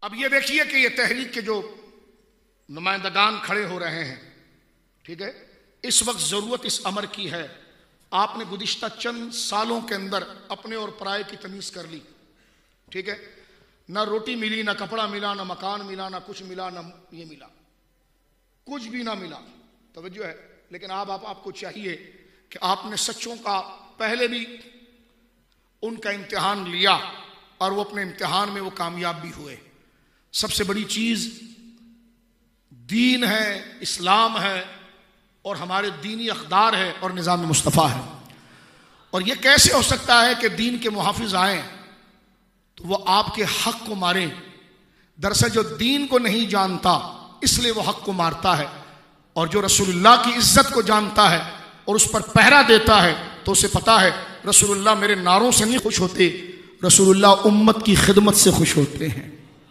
अब ये देखिए कि ये तहरीक के जो नुमाइंदगान खड़े हो रहे हैं, ठीक है, इस वक्त जरूरत इस अमर की है। आपने गुज़िश्ता चंद सालों के अंदर अपने और पराये की तमीज कर ली, ठीक है, ना रोटी मिली, ना कपड़ा मिला, ना मकान मिला, ना कुछ मिला, ना ये मिला, कुछ भी ना मिला। तवज्जो है। लेकिन आपको चाहिए कि आपने सच्चों का पहले भी उनका इम्तिहान लिया और वो अपने इम्तिहान में वो कामयाब भी हुए। सबसे बड़ी चीज दीन है, इस्लाम है और हमारे दीनी अखदार है और निज़ाम मुस्तफ़ा है। और ये कैसे हो सकता है कि दीन के मुहाफिज आए तो वो आपके हक को मारें? दरअसल जो दीन को नहीं जानता इसलिए वो हक को मारता है, और जो रसूलुल्लाह की इज्जत को जानता है और उस पर पहरा देता है तो उसे पता है रसूलुल्लाह मेरे नारों से नहीं खुश होते, रसूलुल्लाह उम्मत की खिदमत से खुश होते हैं।